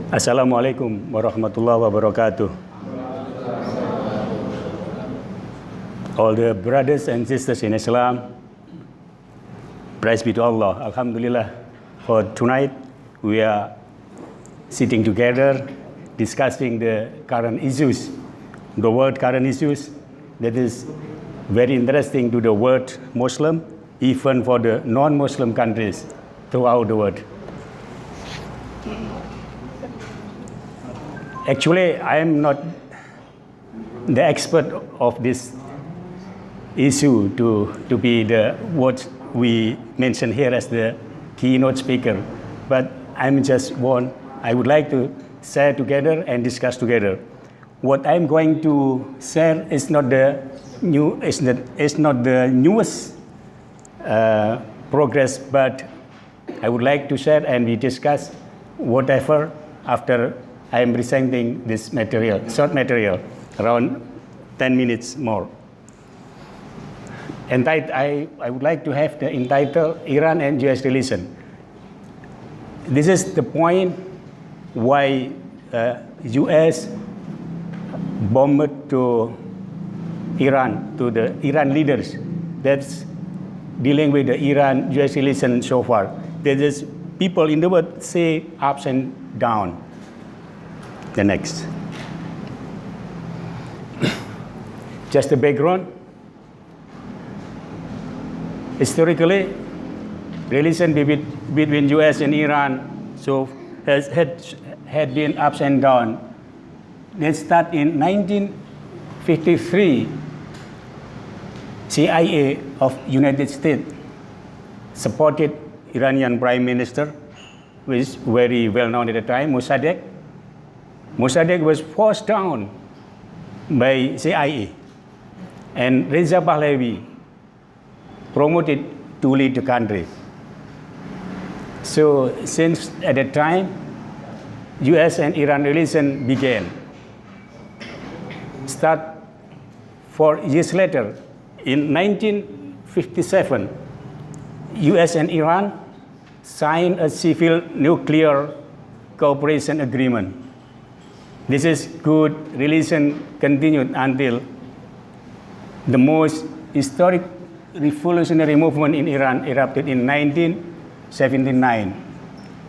Assalamualaikum warahmatullahi wabarakatuh. All the brothers and sisters in Islam, praise be to Allah, Alhamdulillah. For tonight, we are sitting together, discussing the current issues, the world current issues that is very interesting to the world Muslim, even for the non-Muslim countries throughout the world. Actually, I am not the expert of this issue to be the what we mention here as the keynote speaker, but I would like to share together and discuss together. What I'm going to share is not the newest progress, but I would like to share and we discuss whatever after I am presenting this material, short material, around 10 minutes more. And I would like to have the entitled Iran and US relation. This is the point why US bombed to Iran, to the Iran leaders that's dealing with the Iran-US relation so far. There is people in the world say ups and down. The next. Just the background. Historically, relation between US and Iran had been ups and downs. They start in 1953. CIA of United States supported Iranian Prime Minister, who is very well known at the time, Mossadegh. Mossadegh was forced down by CIA, and Reza Pahlavi promoted to lead the country. So since at that time, US and Iran relation began. Start 4 years later, in 1957, US and Iran signed a civil nuclear cooperation agreement. This is good relation continued until the most historic revolutionary movement in Iran erupted in 1979.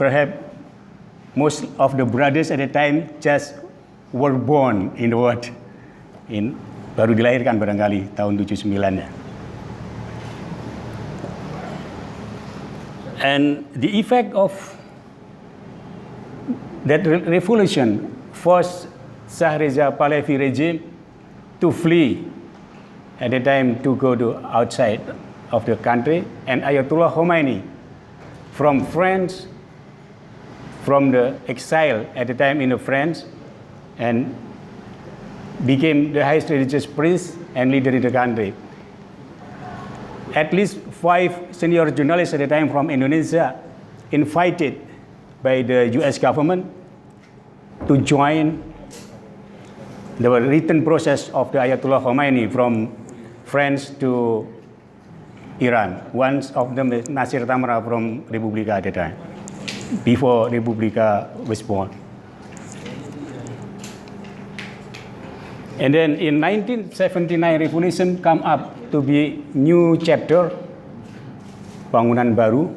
Perhaps most of the brothers at the time just were born in the world. Baru dilahirkan barangkali tahun 79-nya. And the effect of that revolution forced Shah Reza Pahlavi regime to flee at the time, to go to outside of the country, and Ayatollah Khomeini from France, from the exile at the time in France, and became the highest religious priest and leader in the country. At least 5 senior journalists at the time from Indonesia, invited by the US government to join the written process of the Ayatollah Khomeini from France to Iran. One of them is Nasir Tamra from Republika at the time, before Republika was born. And then in 1979, revolution come up to be new chapter, bangunan baru,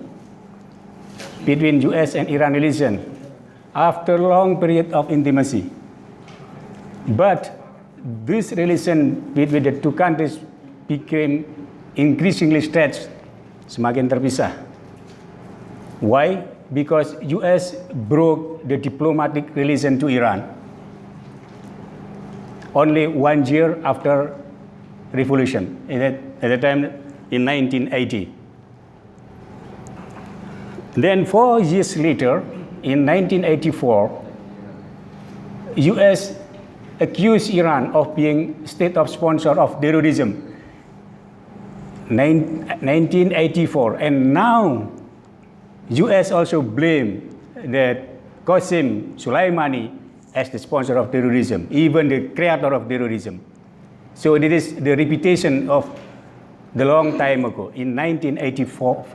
between US and Iran relation after long period of intimacy. But this relation between the two countries became increasingly stretched, semakin terpisah. Why? Because US broke the diplomatic relation to Iran only 1 year after revolution, at the time in 1980. Then 4 years later, in 1984, US accused Iran of being state of sponsor of terrorism. 1984, and now US also blame that Qasem Soleimani as the sponsor of terrorism, even the creator of terrorism. So it is the repetition of the long time ago, in 1984.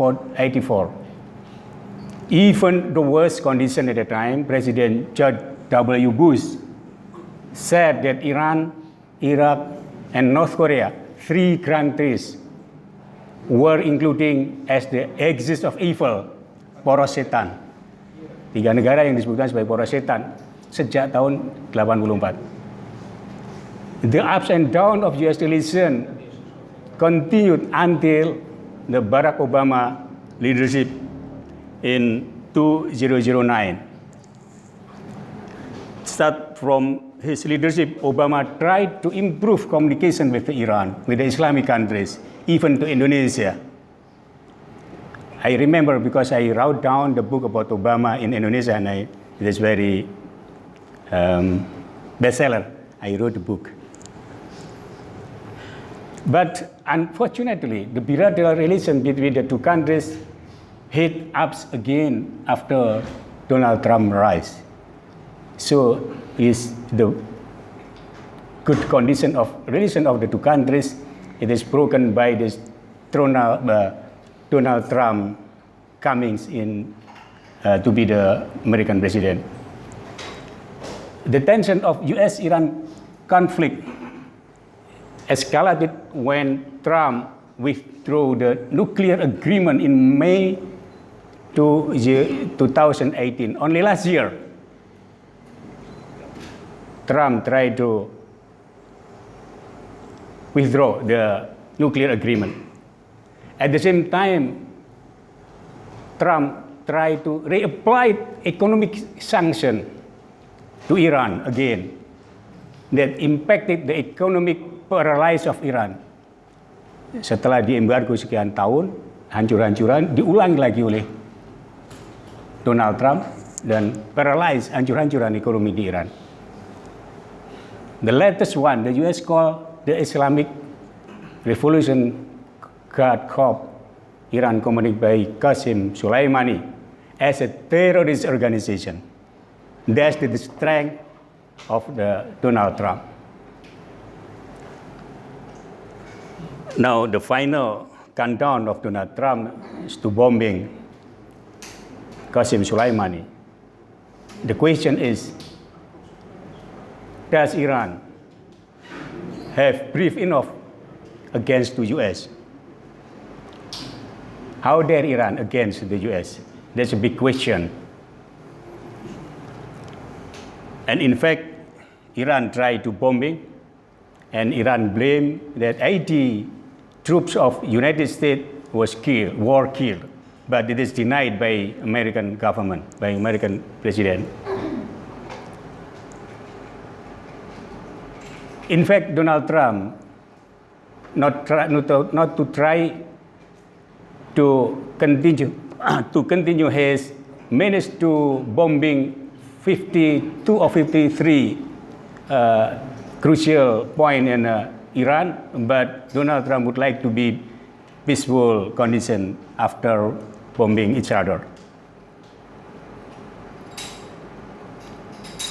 Even the worst condition at the time, President George W. Bush said that Iran, Iraq, and North Korea, 3 countries, were including as the axis of evil, poros setan. 3 negara yang disebutkan sebagai poros setan sejak tahun 84. The ups and downs of U.S. relations continued until the Barack Obama leadership in 2009. Start from his leadership, Obama tried to improve communication with Iran, with the Islamic countries, even to Indonesia. I remember because I wrote down the book about Obama in Indonesia, and it is very bestseller. I wrote the book. But unfortunately, the bilateral relation between the 2 countries hit ups again after Donald Trump rise. So is the good condition of relation of the 2 countries, it is broken by this Donald Trump coming in to be the American president. The tension of U.S.-Iran conflict escalated when Trump withdrew the nuclear agreement in May 2018. Only last year, Trump tried to withdraw the nuclear agreement. At the same time, Trump tried to reapply economic sanction to Iran again that impacted the economic paralysis of Iran. Setelah diembargo sekian tahun, hancur-hancuran diulangi lagi oleh Donald Trump dan paralyze hancur-hancuran ekonomi di Iran. The latest one, the US called the Islamic Revolution Guard Corps, Iran commanded by Qasem Soleimani, as a terrorist organization. That's the strength of Donald Trump. Now, the final countdown of Donald Trump is to bombing Qasem Soleimani. The question is, does Iran have brief enough against the U.S.? How dare Iran against the U.S.? That's a big question. And in fact, Iran tried to bombing, and Iran blamed that 80 troops of United States were killed, but it is denied by American government, by American president. In fact, Donald Trump not to try to continue his menace to bombing 52 or 53 crucial point in Iran, but Donald Trump would like to be peaceful condition after bombing each other.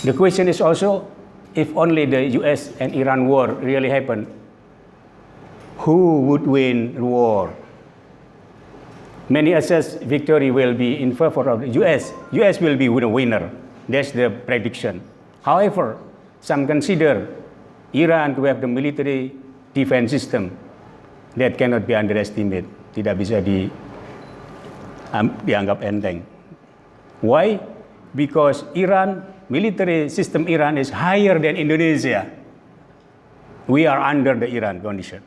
The question is also, if only the US and Iran war really happened, who would win the war? Many assess victory will be in favor of the US. US will be the winner. That's the prediction. However, some consider Iran to have the military defense system that cannot be underestimated. Tidak bisa dianggap enteng. Why? Because military system Iran is higher than Indonesia. We are under the Iran condition.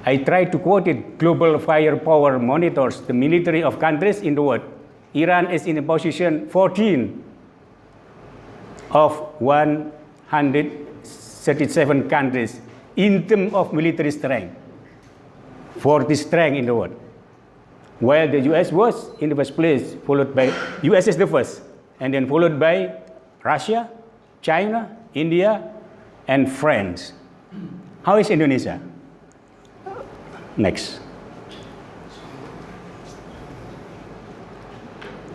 I try to quote it, global firepower monitors the military of countries in the world. Iran is in a position 14 of 137 countries in terms of military strength, 40 strength in the world. While the US was in the first place, followed by, US is the first, and then followed by Russia, China, India, and France. How is Indonesia? Next.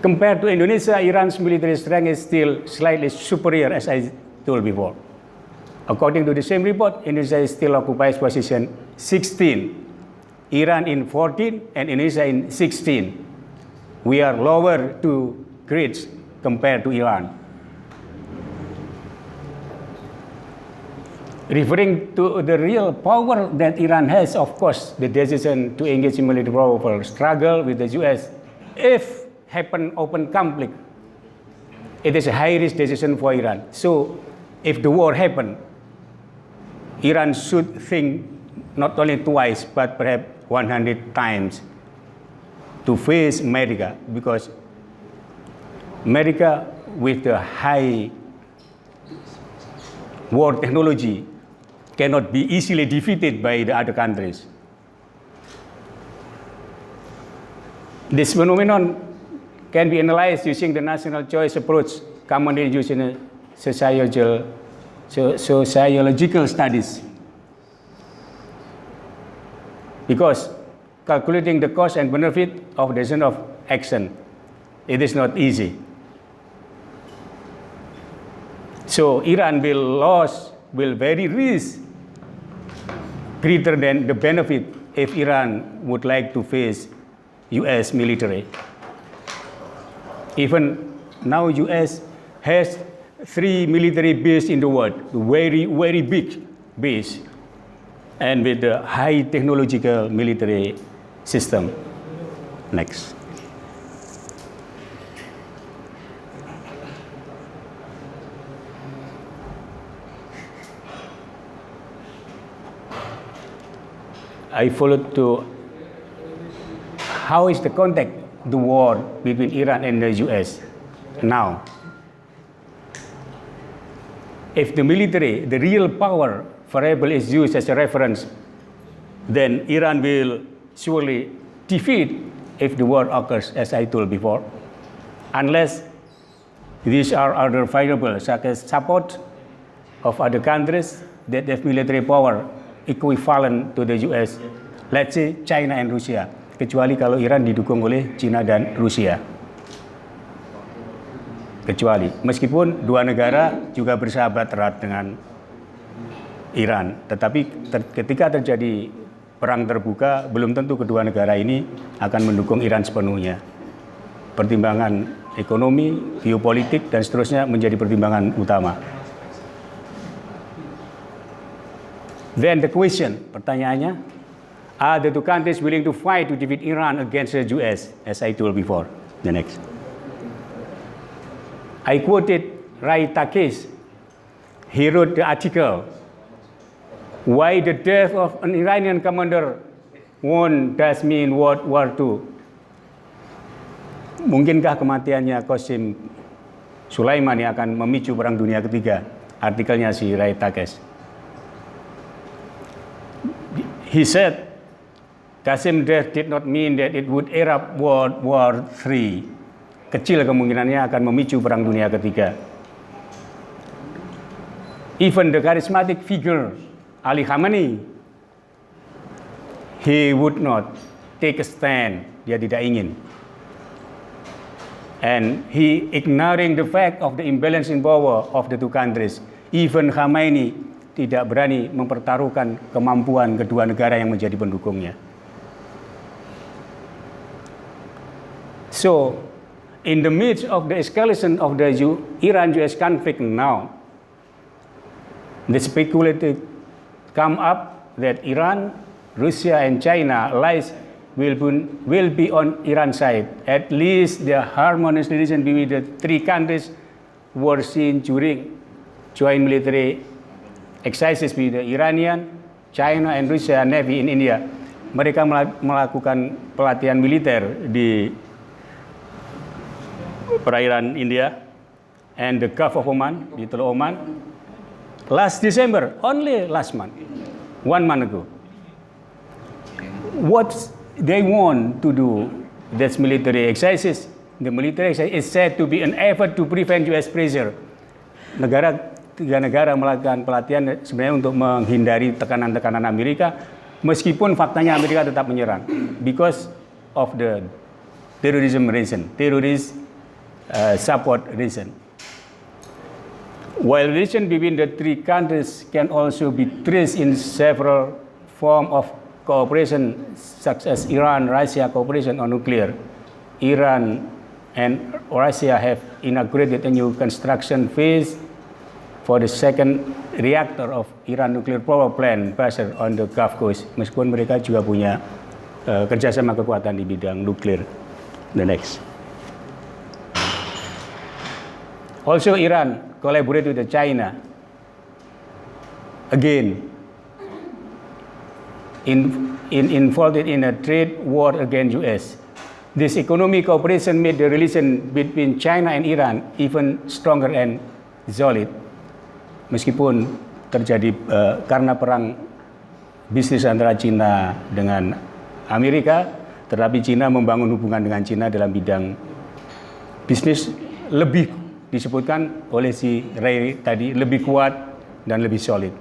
Compared to Indonesia, Iran's military strength is still slightly superior, as I told before. According to the same report, Indonesia still occupies position 16, Iran in 14, and Indonesia in 16. we are lower to grades compared to Iran. Referring to the real power that Iran has, of course, the decision to engage in military power struggle with the US, if happen open conflict, it is a high-risk decision for Iran. So, if the war happen, Iran should think not only twice, but perhaps 100 times to face America, because America with the high war technology cannot be easily defeated by the other countries. This phenomenon can be analyzed using the national choice approach commonly used in sociological studies. Because calculating the cost and benefit of decision of action, it is not easy. So Iran will very risk greater than the benefit if Iran would like to face US military. Even now US has 3 military bases in the world, very, very big base, and with the high technological military system. Next. I followed to how is the contact, the war between Iran and the US now. If the military, the real power variable is used as a reference, then Iran will surely defeat if the war occurs, as I told before, unless these are other variables, such as support of other countries that have military power equivalent to the US, let's say China and Russia, kecuali kalau Iran didukung oleh China dan Rusia. Kecuali, meskipun dua negara juga bersahabat erat dengan Iran, tetapi ketika terjadi perang terbuka, belum tentu kedua negara ini akan mendukung Iran sepenuhnya. Pertimbangan ekonomi, geopolitik, dan seterusnya menjadi pertimbangan utama. Then the question, pertanyaannya, are the two countries willing to fight to defeat Iran against the US, as I told before? The next. I quoted Ray Takes. He wrote the article, Why the Death of an Iranian Commander Won't Does Mean World War II. Mungkinkah kematiannya Qasim Sulaiman yang akan memicu perang dunia ketiga? Artikelnya si Ray Takes. He said, Qasim death did not mean that it would erupt World War III. Kecil kemungkinannya akan memicu perang dunia ketiga. Even the charismatic figure Ali Khamenei, he would not take a stand. Dia tidak ingin. And he ignoring the fact of the imbalance in power of the two countries. Even Khamenei tidak berani mempertaruhkan kemampuan kedua negara yang menjadi pendukungnya. So, in the midst of the escalation of the Iran-US conflict now, the speculative come up that Iran, Russia, and China allies will be on Iran's side. At least the harmonious relation between the three countries were seen during joint military exercises with the Iranian, China, and Russia Navy in India. Mereka melakukan pelatihan militer di perairan India and the Gulf of Oman, di Teluk Oman, last December, only last month, 1 month ago. What they want to do, that's military exercises. The military exercise is said to be an effort to prevent US pressure. Tiga negara melakukan pelatihan sebenarnya untuk menghindari tekanan-tekanan Amerika, meskipun faktanya Amerika tetap menyerang because of the terrorism reason, terrorist support reason. While relation between the three countries can also be traced in several forms of cooperation, such as Iran-Russia cooperation on nuclear, Iran and Russia have inaugurated a new construction phase for the second reactor of Iran nuclear power plant based on the Gulf Coast. Meskipun mereka juga punya kerjasama kekuatan di bidang nuklir. The next. Also, Iran collaborated with China again involved in a trade war against US. This economic cooperation made the relation between China and Iran even stronger and solid. Meskipun terjadi karena perang bisnis antara China dengan Amerika, tetapi China membangun hubungan dengan China dalam bidang bisnis lebih disebutkan oleh si Hery tadi lebih kuat dan lebih solid.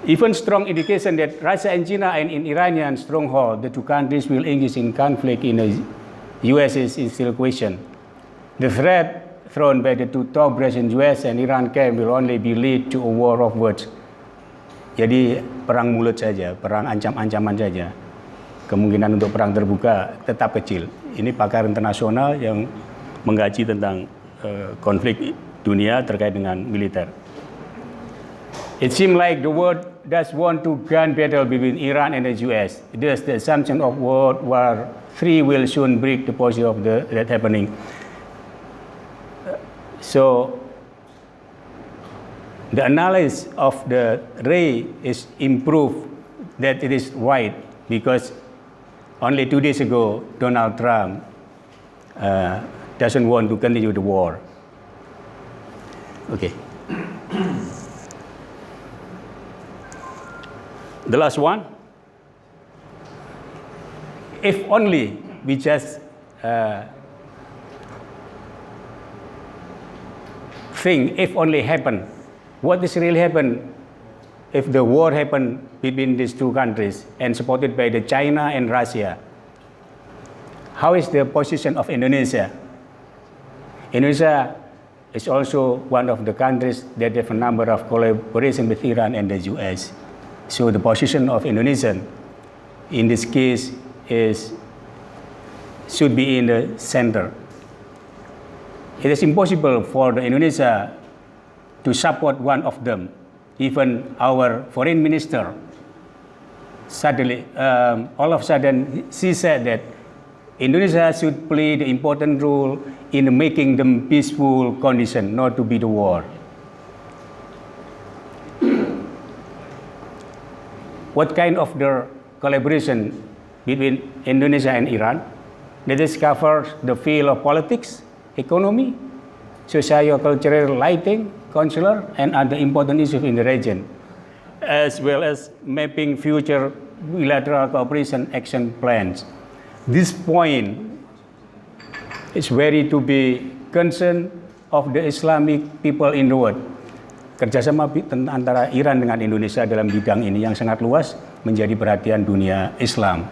Even strong indication that Russia and China are in Iranian stronghold, the two countries will engage in conflict in the US is still question. The threat thrown by the two top brass in US and Iran camp will only be lead to a war of words. Jadi perang mulut saja, perang ancam-ancaman saja. Kemungkinan untuk perang terbuka tetap kecil. Ini pakar internasional yang mengkaji tentang konflik dunia terkait dengan militer. It seems like the world does want to gun battle between Iran and the US. Thus, the assumption of World War III will soon break the possibility of that happening. So, the analysis of the Hery is improved that it is right because only 2 days ago, Donald Trump doesn't want to continue the war. Okay. The last one, if only we just think, if only happen, what is really happen if the war happen between these two countries and supported by the China and Russia? How is the position of Indonesia? Indonesia is also one of the countries that have a number of collaboration with Iran and the US. So the position of Indonesia in this case should be in the center. It is impossible for the Indonesia to support one of them. Even our foreign minister suddenly, all of a sudden, she said that Indonesia should play the important role in making them peaceful condition, not to be the war. What kind of the collaboration between Indonesia and Iran? This covers the field of politics, economy, socio-cultural lighting, consular, and other important issues in the region, as well as mapping future bilateral cooperation action plans. This point is very to be concern of the Islamic people in the world. Kerjasama antara Iran dengan Indonesia dalam bidang ini yang sangat luas menjadi perhatian dunia Islam.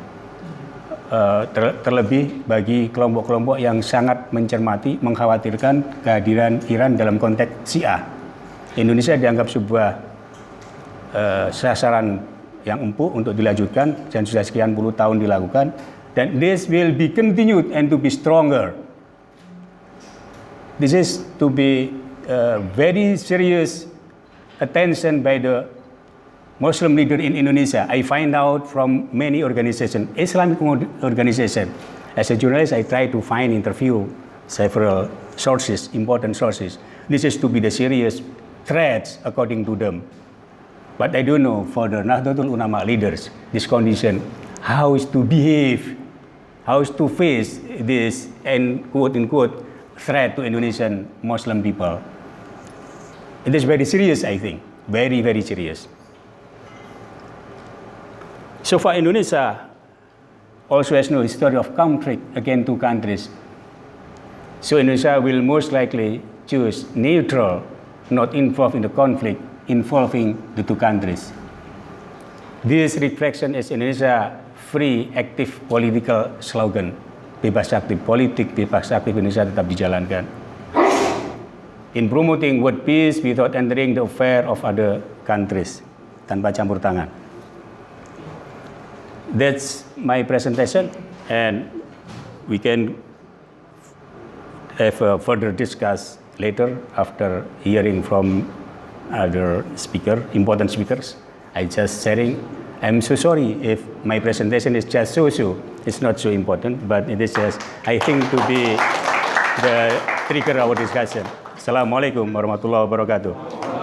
Terlebih bagi kelompok-kelompok yang sangat mencermati, mengkhawatirkan kehadiran Iran dalam konteks Syiah. Indonesia dianggap sebuah sasaran yang empuk untuk dilanjutkan dan sudah sekian puluh tahun dilakukan. Dan this will be continued and to be stronger. This is to be very serious attention by the Muslim leader in Indonesia. I find out from many organizations, Islamic organizations. As a journalist, I try to interview several sources, important sources. This is to be the serious threats according to them. But I don't know for the Nahdlatul Ulama leaders, this condition, how is to behave, how is to face this and quote-unquote threat to Indonesian Muslim people. It is very serious, I think. Very, very serious. So far, Indonesia also has no history of conflict against two countries. So Indonesia will most likely choose neutral, not involved in the conflict involving the two countries. This reflection is Indonesia free, active political slogan. Bebas aktif politik, bebas aktif Indonesia tetap dijalankan. In promoting world peace without entering the affair of other countries, tanpa campur tangan. That's my presentation, and we can have a further discuss later after hearing from other important speakers. I just sharing. I'm so sorry if my presentation is just so. It's not so important, but it is just, I think, to be the trigger our discussion. Assalamualaikum warahmatullahi wabarakatuh.